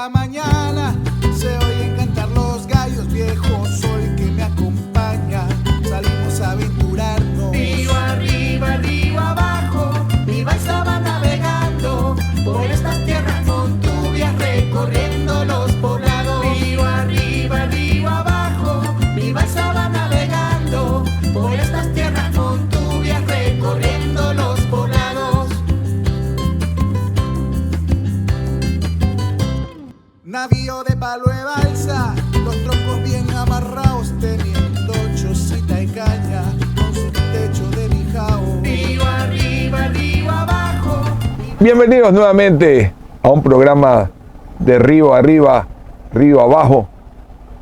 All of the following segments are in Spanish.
la mañana se oyen cantar los gallos, viejo sol que me acompaña. Salimos a aventurarnos. Río arriba, río abajo, mi balsa va navegando por estas tierras con turbias, recorriendo los poblados. Río arriba, río abajo, mi balsa va navegando por estas tierras con turbias, recorriendo los poblados. Navío de palo de balsa, los troncos bien amarrados, teniendo chocita y caña, con su techo de lijao. Río arriba, río abajo. Bienvenidos nuevamente a un programa de Río Arriba, Río Abajo.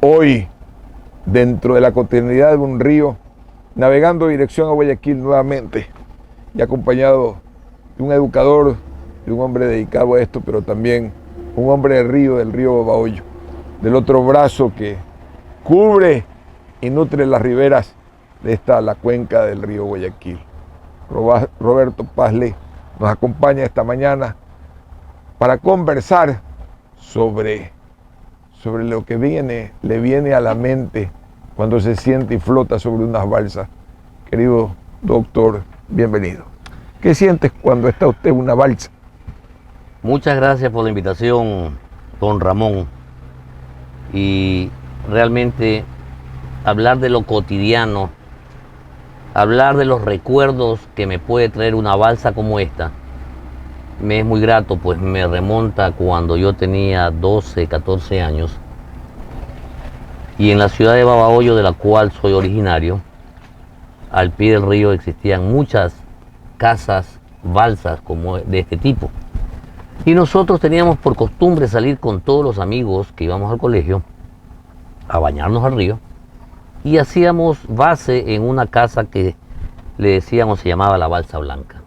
Hoy, dentro de la cotidianidad de un río, navegando dirección a Guayaquil nuevamente y acompañado de un educador, de un hombre dedicado a esto, pero también un hombre del río Babahoyo, del otro brazo que cubre y nutre las riberas de la cuenca del río Guayaquil. Roberto Pazle nos acompaña esta mañana para conversar sobre lo que le viene a la mente cuando se siente y flota sobre unas balsas. Querido doctor, bienvenido. ¿Qué sientes cuando está usted en una balsa? Muchas gracias por la invitación, don Ramón. Y realmente hablar de lo cotidiano, hablar de los recuerdos que me puede traer una balsa como esta, me es muy grato, pues me remonta cuando yo tenía 12, 14 años. Y en la ciudad de Babahoyo, de la cual soy originario, al pie del río existían muchas casas, balsas como de este tipo. Y nosotros teníamos por costumbre salir con todos los amigos que íbamos al colegio a bañarnos al río y hacíamos base en una casa que le decíamos, se llamaba la Balsa Blanca.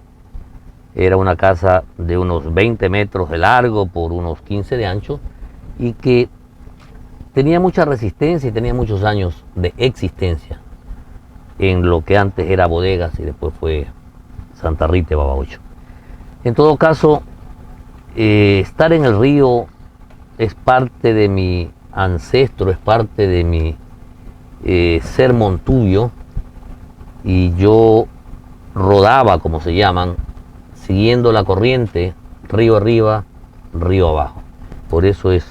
Era una casa de unos 20 metros de largo por unos 15 de ancho y que tenía mucha resistencia y tenía muchos años de existencia en lo que antes era Bodegas y después fue Santa Rita de Babahoyo. En todo caso, estar en el río es parte de mi ancestro, es parte de mi ser montubio, y yo rodaba, como se llaman, siguiendo la corriente, río arriba, río abajo. Por eso es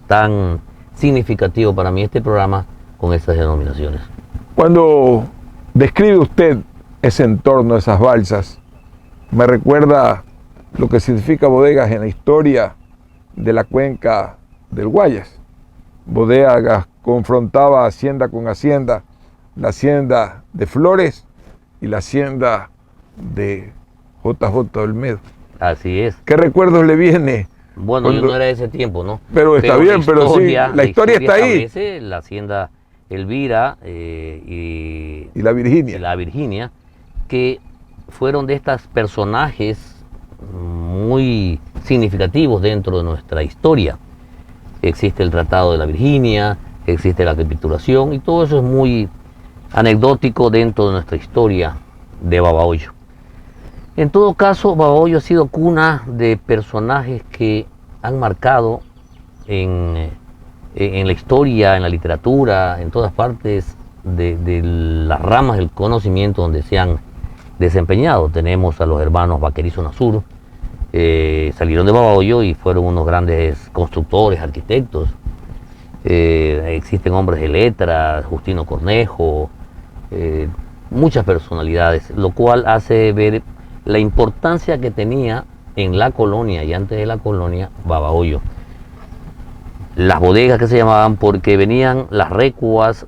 tan significativo para mí este programa con estas denominaciones. Cuando describe usted ese entorno, esas balsas, me recuerda lo que significa Bodegas en la historia de la cuenca del Guayas. Bodegas confrontaba hacienda con hacienda, la hacienda de Flores y la hacienda de JJ Olmedo. Así es. ¿Qué recuerdos le viene? Bueno, yo no era de ese tiempo, ¿no? Pero está bien, pero sí, la historia está ahí. La hacienda Elvira y la Virginia. Y la Virginia, que fueron de estos personajes muy significativos dentro de nuestra historia. Existe el Tratado de la Virginia, existe la capitulación, y todo eso es muy anecdótico dentro de nuestra historia de Babahoyo. En todo caso, Babahoyo ha sido cuna de personajes que han marcado en la historia, en la literatura, en todas partes de las ramas del conocimiento donde se han desempeñado. Tenemos a los hermanos Vaquerizo Nasur, salieron de Babahoyo y fueron unos grandes constructores, arquitectos. Existen hombres de letras, Justino Cornejo, muchas personalidades, lo cual hace ver la importancia que tenía en la colonia y antes de la colonia Babahoyo. Las bodegas, que se llamaban porque venían las recuas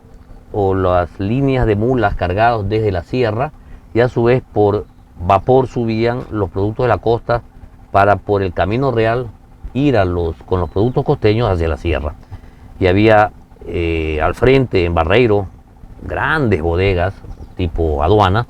o las líneas de mulas cargados desde la sierra, y a su vez por vapor subían los productos de la costa para por el camino real ir con los productos costeños hacia la sierra. Y había al frente, en Barreiro, grandes bodegas tipo aduana,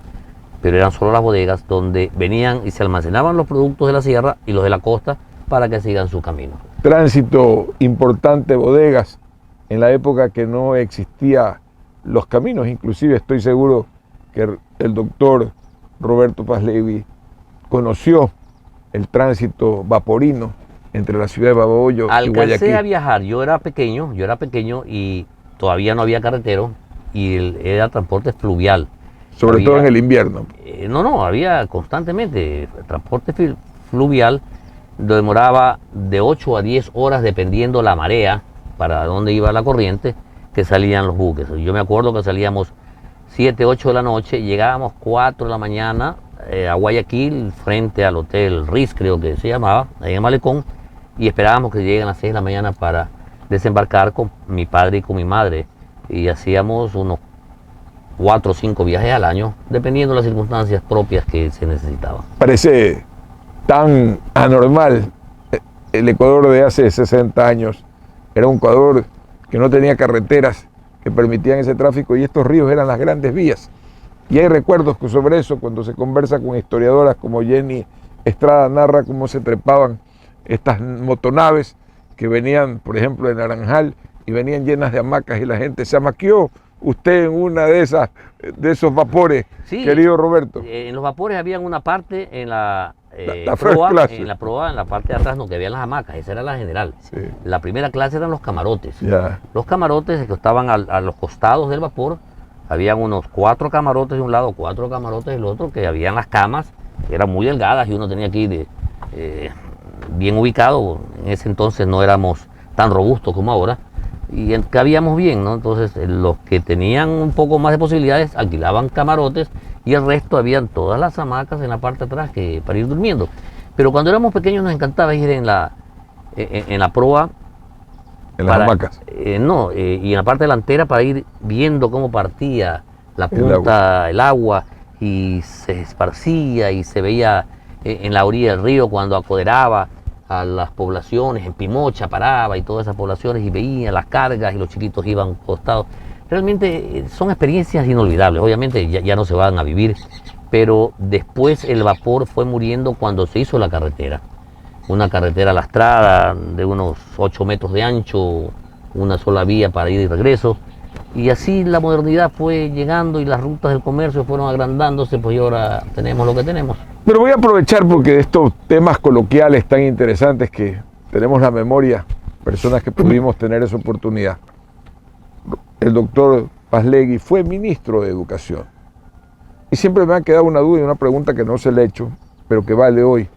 pero eran solo las bodegas donde venían y se almacenaban los productos de la sierra y los de la costa para que sigan su camino. Tránsito importante de bodegas en la época que no existían los caminos. Inclusive estoy seguro que el doctor Roberto Pazle conoció el tránsito vaporino entre la ciudad de Babahoyo y Guayaquil. Alcancé a viajar, yo era pequeño y todavía no había carretero y era transporte fluvial. Sobre todo en el invierno. No, había constantemente transporte fluvial, demoraba de 8 a 10 horas dependiendo la marea, para dónde iba la corriente, que salían los buques. Yo me acuerdo que salíamos 7, 8 de la noche, llegábamos 4 de la mañana a Guayaquil, frente al Hotel Riz, creo que se llamaba, ahí en Malecón, y esperábamos que lleguen a las 6 de la mañana para desembarcar con mi padre y con mi madre, y hacíamos unos 4 o 5 viajes al año, dependiendo de las circunstancias propias que se necesitaban. Parece tan anormal. El Ecuador de hace 60 años era un Ecuador que no tenía carreteras que permitían ese tráfico y estos ríos eran las grandes vías. Y hay recuerdos sobre eso cuando se conversa con historiadoras como Jenny Estrada, narra cómo se trepaban estas motonaves que venían, por ejemplo, de Naranjal y venían llenas de hamacas y la gente se amaqueó. Usted en una de esos vapores, sí, querido Roberto. En los vapores había una parte en la proa, en la parte de atrás, no, que había las hamacas, esa era la general. Sí. La primera clase eran los camarotes. Ya. Los camarotes que estaban a los costados del vapor, habían unos 4 camarotes de un lado, 4 camarotes del otro, que habían las camas, que eran muy delgadas y uno tenía que ir bien ubicado. En ese entonces no éramos tan robustos como ahora. Y cabíamos bien, ¿no? Entonces los que tenían un poco más de posibilidades alquilaban camarotes y el resto habían todas las hamacas en la parte de atrás para ir durmiendo. Pero cuando éramos pequeños nos encantaba ir en la proa. ¿En las hamacas? Y en la parte delantera para ir viendo cómo partía la punta, el agua, y se esparcía y se veía en la orilla del río cuando acoderaba a las poblaciones, en Pimocha paraba y todas esas poblaciones y veía las cargas y los chiquitos iban costados. Realmente son experiencias inolvidables, obviamente ya no se van a vivir, pero después el vapor fue muriendo cuando se hizo la carretera. Una carretera lastrada de unos 8 metros de ancho, una sola vía para ir y regreso, y así la modernidad fue llegando y las rutas del comercio fueron agrandándose, pues y ahora tenemos lo que tenemos. Pero voy a aprovechar porque de estos temas coloquiales tan interesantes que tenemos la memoria, personas que pudimos tener esa oportunidad. El doctor Pazlegui fue ministro de Educación. Y siempre me ha quedado una duda y una pregunta que no se le he hecho, pero que vale hoy.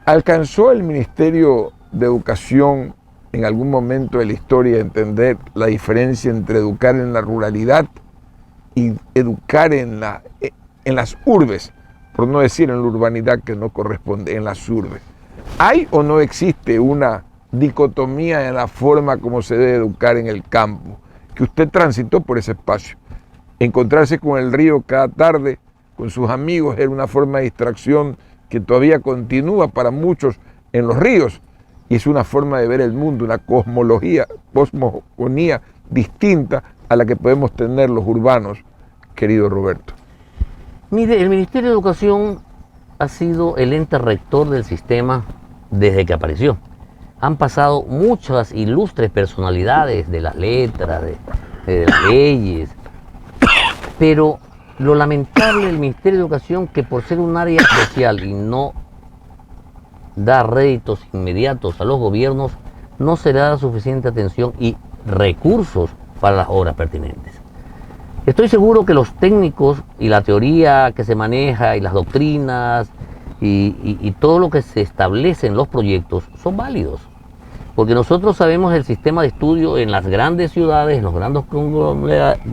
¿Alcanzó el Ministerio de Educación en algún momento de la historia a entender la diferencia entre educar en la ruralidad y educar en las urbes? Por no decir en la urbanidad, que no corresponde, en las urbes. ¿Hay o no existe una dicotomía en la forma como se debe educar en el campo? Que usted transitó por ese espacio. Encontrarse con el río cada tarde, con sus amigos, era una forma de distracción que todavía continúa para muchos en los ríos. Y es una forma de ver el mundo, una cosmogonía distinta a la que podemos tener los urbanos, querido Roberto. Mire, el Ministerio de Educación ha sido el ente rector del sistema desde que apareció. Han pasado muchas ilustres personalidades de las letras, de las leyes, pero lo lamentable del Ministerio de Educación que por ser un área especial y no da réditos inmediatos a los gobiernos, no se le da suficiente atención y recursos para las obras pertinentes. Estoy seguro que los técnicos y la teoría que se maneja y las doctrinas y todo lo que se establece en los proyectos son válidos. Porque nosotros sabemos el sistema de estudio en las grandes ciudades, en los grandes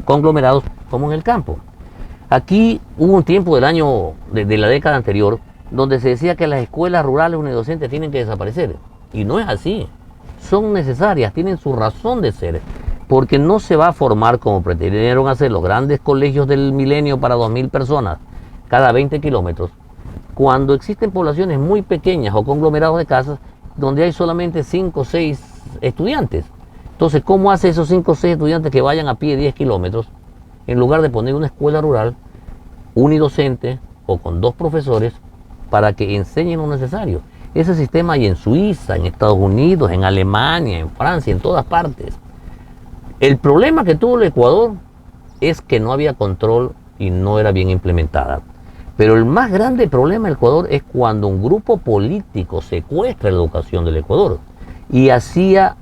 conglomerados, como en el campo. Aquí hubo un tiempo de la década anterior donde se decía que las escuelas rurales unidocentes tienen que desaparecer. Y no es así. Son necesarias, tienen su razón de ser. Porque no se va a formar como pretendieron hacer los grandes colegios del milenio para 2.000 personas cada 20 kilómetros, cuando existen poblaciones muy pequeñas o conglomerados de casas donde hay solamente 5 o 6 estudiantes. Entonces, ¿cómo hace esos 5 o 6 estudiantes que vayan a pie 10 kilómetros en lugar de poner una escuela rural unidocente o con 2 profesores para que enseñen lo necesario? Ese sistema hay en Suiza, en Estados Unidos, en Alemania, en Francia, en todas partes. El problema que tuvo el Ecuador es que no había control y no era bien implementada. Pero el más grande problema del Ecuador es cuando un grupo político secuestra la educación del Ecuador y hacía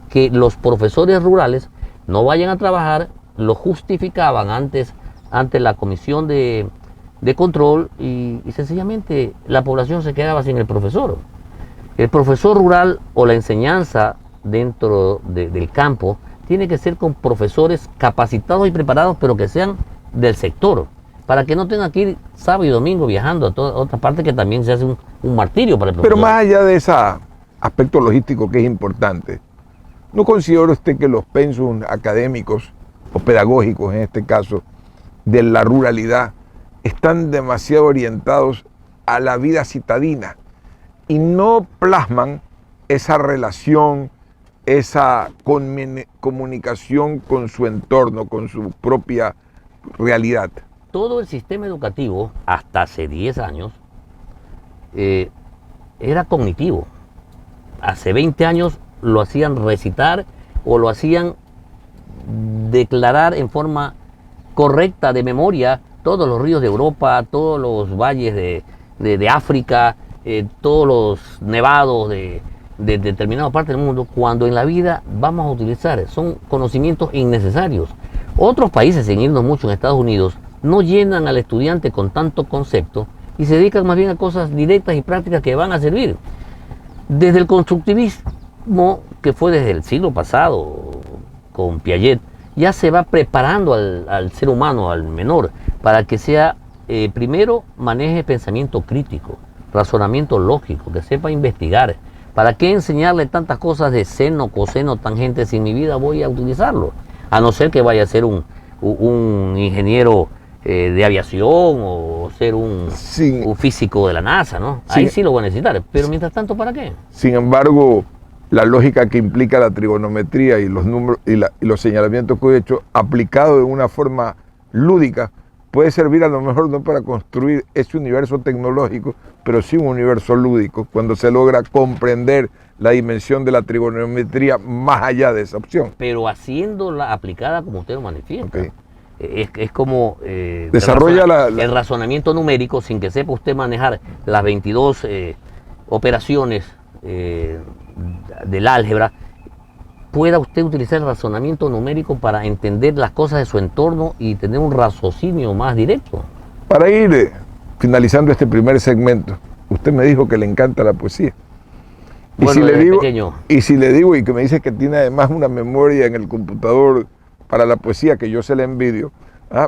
que los profesores rurales no vayan a trabajar, lo justificaban ante la comisión de control y sencillamente la población se quedaba sin el profesor. El profesor rural o la enseñanza dentro del campo tiene que ser con profesores capacitados y preparados, pero que sean del sector, para que no tengan que ir sábado y domingo viajando a toda otra parte, que también se hace un martirio para el profesor. Pero más allá de ese aspecto logístico que es importante, ¿no considera usted que los pensum académicos o pedagógicos, en este caso, de la ruralidad, están demasiado orientados a la vida citadina y no plasman esa relación, esa comunicación con su entorno, con su propia realidad? Todo el sistema educativo, hasta hace 10 años, era cognitivo. Hace 20 años lo hacían recitar o lo hacían declarar en forma correcta de memoria todos los ríos de Europa, todos los valles de África, todos los nevados de determinada parte del mundo, cuando en la vida vamos a utilizar, son conocimientos innecesarios. Otros países, sin irnos mucho, en Estados Unidos, no llenan al estudiante con tanto concepto y se dedican más bien a cosas directas y prácticas que van a servir. Desde el constructivismo, que fue desde el siglo pasado, con Piaget, ya se va preparando al ser humano, al menor, para que sea, primero, maneje pensamiento crítico, razonamiento lógico, que sepa investigar. ¿Para qué enseñarle tantas cosas de seno, coseno, tangente si en mi vida voy a utilizarlo? A no ser que vaya a ser un ingeniero de aviación o ser un físico de la NASA, ¿no? Ahí sí lo voy a necesitar, pero mientras tanto, ¿para qué? Sin embargo, la lógica que implica la trigonometría y los números y los señalamientos que he hecho, aplicado de una forma lúdica, puede servir a lo mejor no para construir ese universo tecnológico, pero sí un universo lúdico, cuando se logra comprender la dimensión de la trigonometría más allá de esa opción. Pero haciéndola aplicada como usted lo manifiesta. Okay. Es como desarrolla el razonamiento numérico, sin que sepa usted manejar las 22 operaciones del álgebra, pueda usted utilizar el razonamiento numérico para entender las cosas de su entorno y tener un raciocinio más directo. Para ir finalizando este primer segmento, usted me dijo que le encanta la poesía. Bueno, y si le digo y que me dice que tiene además una memoria en el computador para la poesía que yo se la envidio,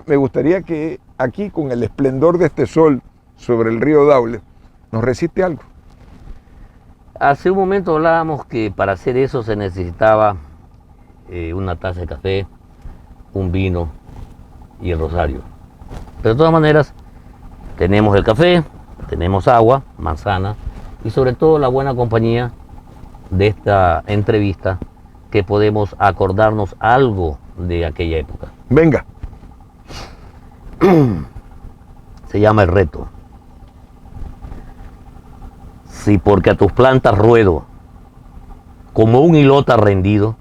me gustaría que aquí, con el esplendor de este sol sobre el río Daule, nos recite algo. Hace un momento hablábamos que para hacer eso se necesitaba una taza de café, un vino y el rosario. Pero de todas maneras, tenemos el café, tenemos agua, manzana y sobre todo la buena compañía de esta entrevista, que podemos acordarnos algo de aquella época. Venga. Se llama El Reto. Si porque a tus plantas ruedo como un hilota rendido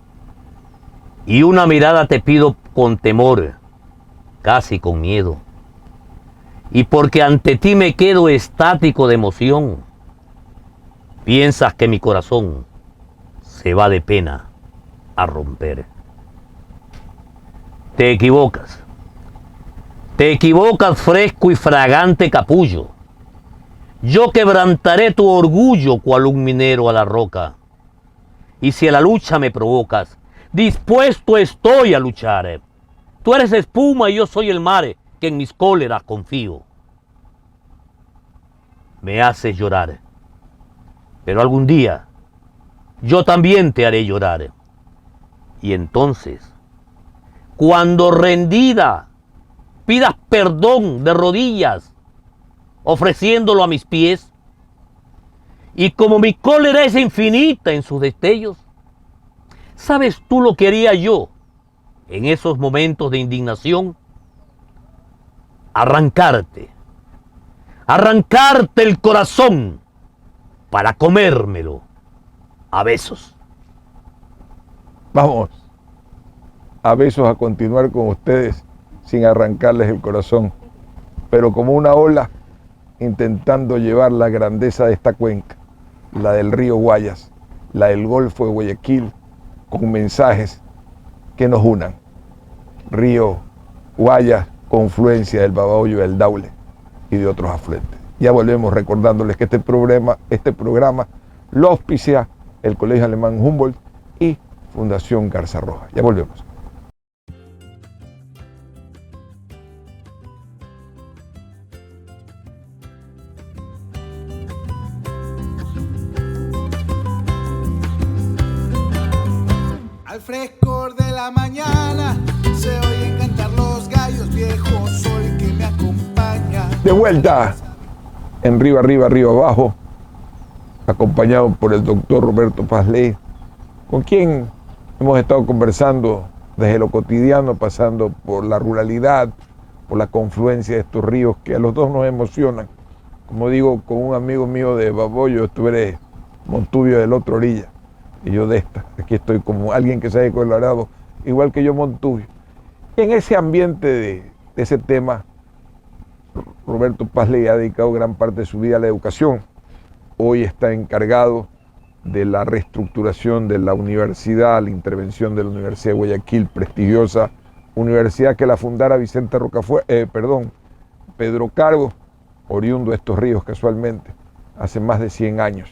y una mirada te pido con temor, casi con miedo, y porque ante ti me quedo estático de emoción, piensas que mi corazón se va de pena a romper. Te equivocas. Te equivocas, fresco y fragante capullo. Yo quebrantaré tu orgullo cual un minero a la roca. Y si a la lucha me provocas, dispuesto estoy a luchar. Tú eres espuma y yo soy el mar, que en mis cóleras confío. Me haces llorar, pero algún día yo también te haré llorar. Y entonces, cuando rendida pidas perdón de rodillas, ofreciéndolo a mis pies, y como mi cólera es infinita en sus destellos, ¿sabes tú lo que haría yo en esos momentos de indignación? Arrancarte el corazón para comérmelo a besos. Vamos a besos a continuar con ustedes sin arrancarles el corazón, pero como una ola intentando llevar la grandeza de esta cuenca, la del río Guayas, la del Golfo de Guayaquil, con mensajes que nos unan. Río Guayas, confluencia del Babahoyo, del Daule y de otros afluentes. Ya volvemos recordándoles que este programa lo auspicia el Colegio Alemán Humboldt y Fundación Garza Roja. Ya volvemos. Al frescor de la mañana se oyen cantar los gallos, viejo sol que me acompaña. De vuelta en Río Arriba, Río Abajo, acompañado por el doctor Roberto Paz-Ley, con quien hemos estado conversando desde lo cotidiano, pasando por la ruralidad, por la confluencia de estos ríos que a los dos nos emocionan. Como digo, con un amigo mío de Baboyo, tú eres Montubio del otro orilla, y yo de esta. Aquí estoy como alguien que se ha Colorado, igual que yo Montubio. Y en ese ambiente de ese tema, Roberto Paz-Ley ha dedicado gran parte de su vida a la educación. Hoy está encargado de la reestructuración de la universidad, la intervención de la Universidad de Guayaquil, prestigiosa universidad que la fundara Pedro Carbo, oriundo de estos ríos casualmente, hace más de 100 años.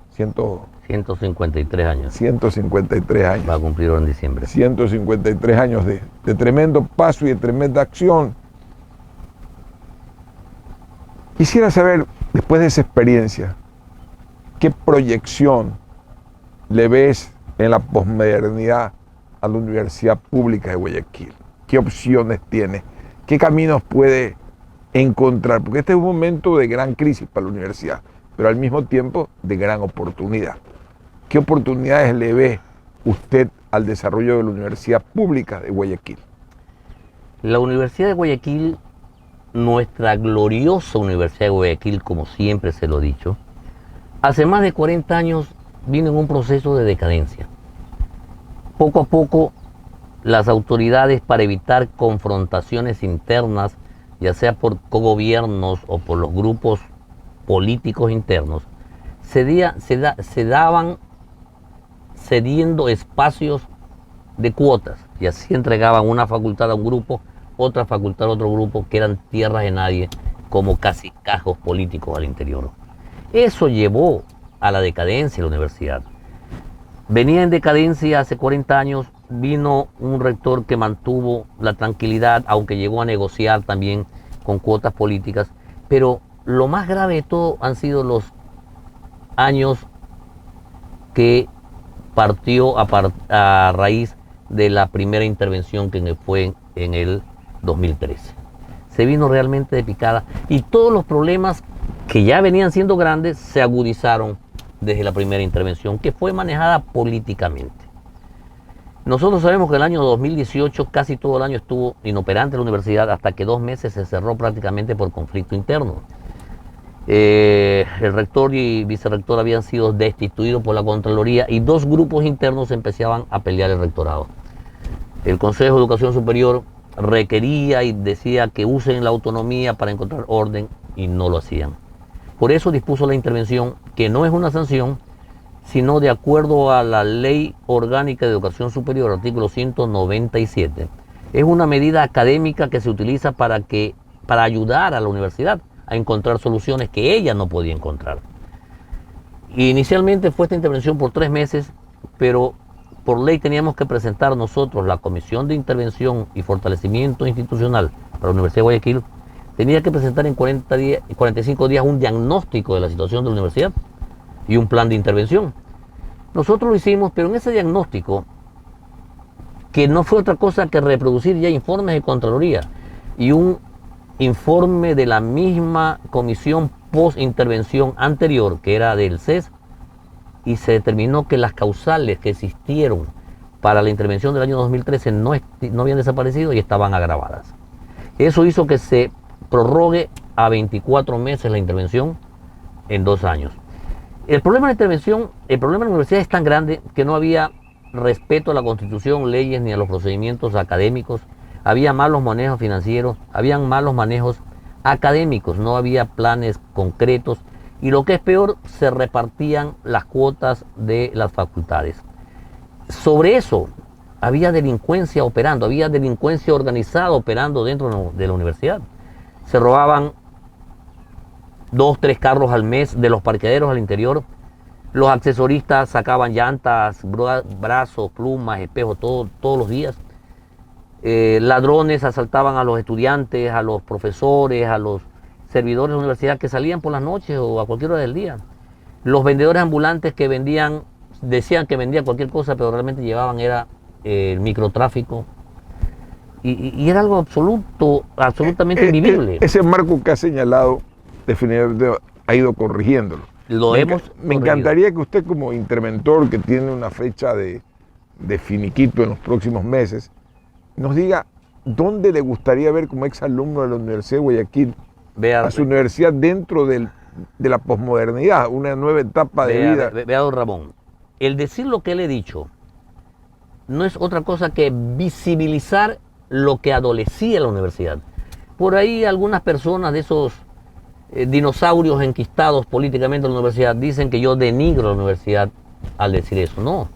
153 años. 153 años. Va a cumplir ahora en diciembre. 153 años de tremendo paso y de tremenda acción. Quisiera saber, después de esa experiencia, ¿qué proyección le ves en la posmodernidad a la Universidad Pública de Guayaquil? ¿Qué opciones tiene? ¿Qué caminos puede encontrar? Porque este es un momento de gran crisis para la universidad, pero al mismo tiempo de gran oportunidad. ¿Qué oportunidades le ve usted al desarrollo de la Universidad Pública de Guayaquil? La Universidad de Guayaquil, nuestra gloriosa Universidad de Guayaquil, como siempre se lo he dicho, hace más de 40 años vino en un proceso de decadencia. Poco a poco, las autoridades, para evitar confrontaciones internas, ya sea por cogobiernos o por los grupos políticos internos, se daban cediendo espacios de cuotas, y así entregaban una facultad a un grupo, otra facultad a otro grupo, que eran tierras de nadie, como casicajos políticos al interior. Eso llevó a la decadencia de la universidad. Venía en decadencia hace 40 años, vino un rector que mantuvo la tranquilidad, aunque llegó a negociar también con cuotas políticas, pero lo más grave de todo han sido los años que partió a raíz de la primera intervención que fue en el 2013. Se vino realmente de picada y todos los problemas que ya venían siendo grandes se agudizaron desde la primera intervención, que fue manejada políticamente. Nosotros sabemos que el año 2018 casi todo el año estuvo inoperante la universidad, hasta que 2 meses se cerró prácticamente por conflicto interno. El rector y vicerrector habían sido destituidos por la Contraloría y 2 grupos internos empezaban a pelear el rectorado. El Consejo de Educación Superior requería y decía que usen la autonomía para encontrar orden y no lo hacían. Por eso dispuso la intervención, que no es una sanción, sino de acuerdo a la Ley Orgánica de Educación Superior, artículo 197. Es una medida académica que se utiliza para ayudar a la universidad a encontrar soluciones que ella no podía encontrar. Inicialmente fue esta intervención por 3 meses, pero por ley teníamos que presentar nosotros, la Comisión de Intervención y Fortalecimiento Institucional para la Universidad de Guayaquil, tenía que presentar en 45 días un diagnóstico de la situación de la universidad y un plan de intervención. Nosotros lo hicimos, pero en ese diagnóstico, que no fue otra cosa que reproducir ya informes de Contraloría y un informe de la misma comisión post-intervención anterior, que era del CES, y se determinó que las causales que existieron para la intervención del año 2013 no habían desaparecido y estaban agravadas. Eso hizo que se prorrogue a 24 meses la intervención en 2 años. El problema de la intervención, el problema de la universidad es tan grande que no había respeto a la Constitución, leyes ni a los procedimientos académicos, había malos manejos financieros, habían malos manejos académicos, no había planes concretos y lo que es peor, se repartían las cuotas de las facultades. Sobre eso había delincuencia operando, había delincuencia organizada operando dentro de la universidad. Se robaban 2, 3 carros al mes de los parqueaderos al interior. Los accesoristas sacaban llantas, brazos, plumas, espejos, todos los días. Ladrones asaltaban a los estudiantes, a los profesores, a los servidores de la universidad que salían por las noches o a cualquier hora del día. Los vendedores ambulantes que vendían, decían que vendían cualquier cosa, pero realmente llevaban era el microtráfico. Y era algo absolutamente invivible. Ese marco que ha señalado definitivamente ha ido corrigiéndolo. Me encantaría que usted, como interventor que tiene una fecha de finiquito en los próximos meses, nos diga dónde le gustaría ver como exalumno de la Universidad de Guayaquil a su universidad dentro de la posmodernidad, una nueva etapa de vida. Vea, don Ramón, el decir lo que le he dicho no es otra cosa que visibilizar lo que adolecía la universidad. Por ahí algunas personas de esos dinosaurios enquistados políticamente en la universidad dicen que yo denigro la universidad al decir eso. No.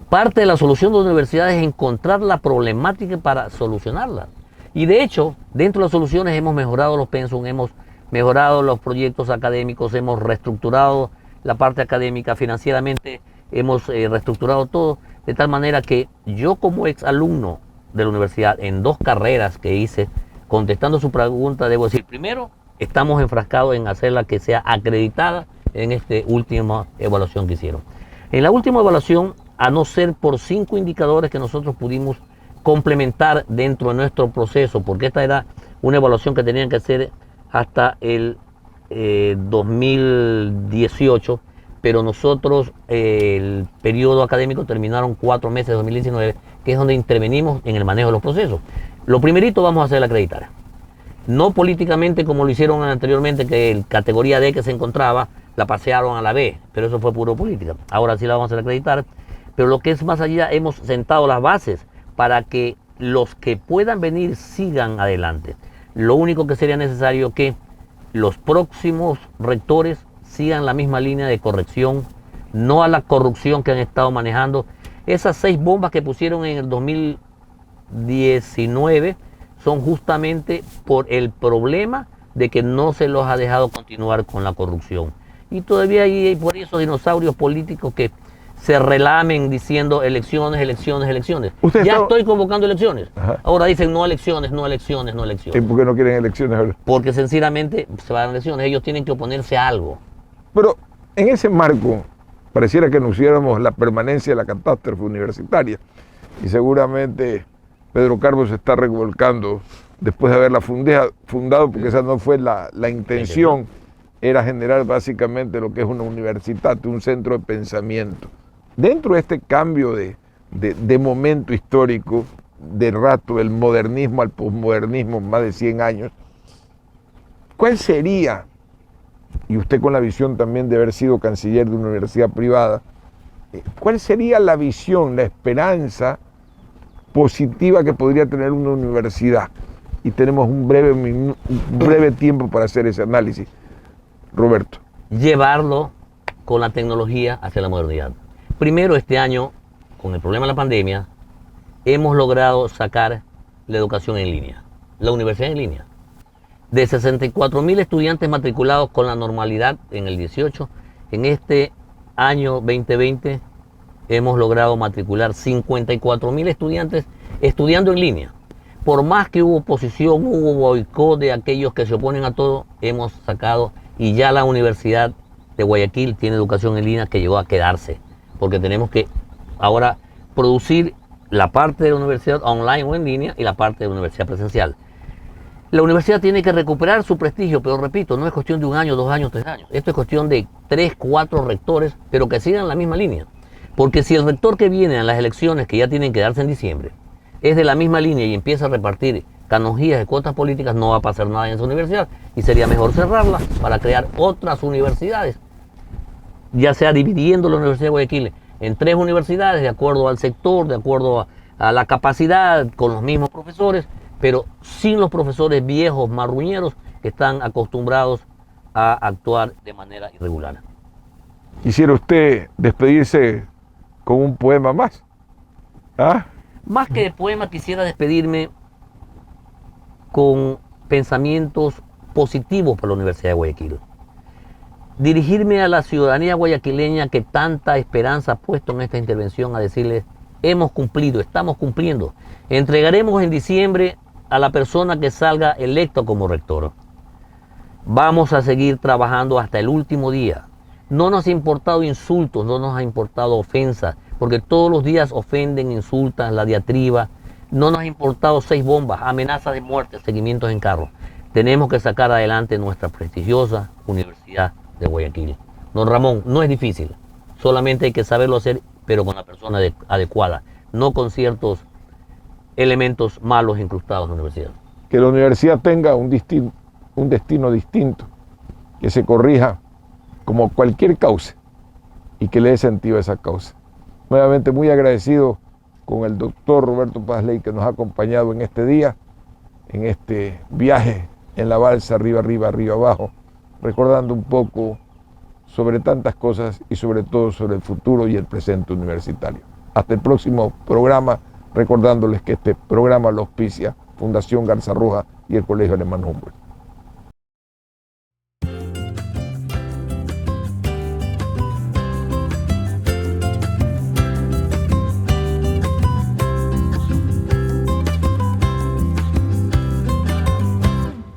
Parte de la solución de la universidad es encontrar la problemática para solucionarla. Y de hecho, dentro de las soluciones hemos mejorado los pensum, hemos mejorado los proyectos académicos, hemos reestructurado la parte académica financieramente, hemos reestructurado todo, de tal manera que yo como exalumno de la universidad en 2 carreras que hice, contestando su pregunta, debo decir, primero, estamos enfrascados en hacerla que sea acreditada en esta última evaluación que hicieron. En la última evaluación, a no ser por 5 indicadores que nosotros pudimos complementar dentro de nuestro proceso, porque esta era una evaluación que tenían que hacer hasta el 2018, pero nosotros el periodo académico terminaron 4 meses de 2019, que es donde intervenimos en el manejo de los procesos. Lo primerito vamos a hacer la acreditar. No políticamente como lo hicieron anteriormente, que el categoría D que se encontraba la pasearon a la B, pero eso fue puro política. Ahora sí la vamos a hacer acreditar, pero lo que es más allá, hemos sentado las bases para que los que puedan venir sigan adelante. Lo único que sería necesario que los próximos rectores sigan la misma línea de corrección, no a la corrupción que han estado manejando. Esas 6 bombas que pusieron en el 2019 son justamente por el problema de que no se los ha dejado continuar con la corrupción. Y todavía hay por ahí esos dinosaurios políticos que se relamen diciendo elecciones, elecciones, elecciones. Estoy convocando elecciones. Ajá. Ahora dicen no elecciones, no elecciones, no elecciones. ¿Y por qué no quieren elecciones? Porque sencillamente se van a elecciones, ellos tienen que oponerse a algo. Pero en ese marco, pareciera que anunciáramos la permanencia de la catástrofe universitaria. Y seguramente Pedro Carbo se está revolcando después de haberla fundado, porque esa no fue la intención. Era generar básicamente lo que es una universidad, un centro de pensamiento. Dentro de este cambio de momento histórico, de rato, del modernismo al posmodernismo, más de 100 años, ¿cuál sería, y usted con la visión también de haber sido canciller de una universidad privada, cuál sería la visión, la esperanza positiva que podría tener una universidad? Y tenemos un breve tiempo para hacer ese análisis. Roberto. Llevarlo con la tecnología hacia la modernidad. Primero, este año, con el problema de la pandemia, hemos logrado sacar la educación en línea, la universidad en línea. De 64.000 estudiantes matriculados con la normalidad en el 18, en este año 2020 hemos logrado matricular 54.000 estudiantes estudiando en línea. Por más que hubo oposición, hubo boicot de aquellos que se oponen a todo, hemos sacado, y ya la Universidad de Guayaquil tiene educación en línea que llegó a quedarse, porque tenemos que ahora producir la parte de la universidad online o en línea y la parte de la universidad presencial. La universidad tiene que recuperar su prestigio, pero repito, no es cuestión de 1 año, 2 años, 3 años. Esto es cuestión de 3, 4 rectores, pero que sigan la misma línea. Porque si el rector que viene a las elecciones, que ya tienen que darse en diciembre, es de la misma línea y empieza a repartir canonjías de cuotas políticas, no va a pasar nada en esa universidad y sería mejor cerrarla para crear otras universidades, ya sea dividiendo la Universidad de Guayaquil en 3 universidades de acuerdo al sector, de acuerdo a la capacidad, con los mismos profesores, pero sin los profesores viejos marruñeros que están acostumbrados a actuar de manera irregular. ¿Quisiera usted despedirse con un poema más? ¿Ah? Más que de poema, quisiera despedirme con pensamientos positivos para la Universidad de Guayaquil. Dirigirme a la ciudadanía guayaquileña que tanta esperanza ha puesto en esta intervención a decirles, hemos cumplido, estamos cumpliendo. Entregaremos en diciembre a la persona que salga electo como rector. Vamos a seguir trabajando hasta el último día. No nos ha importado insultos, no nos ha importado ofensas, porque todos los días ofenden, insultan, la diatriba. No nos ha importado 6 bombas, amenazas de muerte, seguimientos en carro. Tenemos que sacar adelante nuestra prestigiosa Universidad de Guayaquil. Don Ramón, no es difícil, solamente hay que saberlo hacer, pero con la persona adecuada, no con ciertos elementos malos incrustados en la universidad. Que la universidad tenga un destino distinto, que se corrija como cualquier causa y que le dé sentido a esa causa. Nuevamente muy agradecido con el doctor Roberto Pazley que nos ha acompañado en este día, en este viaje en la balsa arriba, arriba, arriba, abajo, recordando un poco sobre tantas cosas y sobre todo sobre el futuro y el presente universitario. Hasta el próximo programa, recordándoles que este programa lo auspicia Fundación Garza Roja y el Colegio Alemán Humboldt.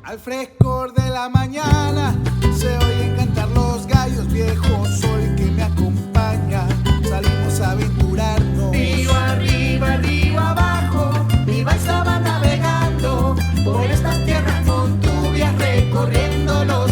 Al frescor de la mañana se oyen cantar los gallos, viejo sol que me acompaña. Salimos a aventurarnos. Río arriba, río abajo, mi balsa va navegando por estas tierras montubias recorriendo los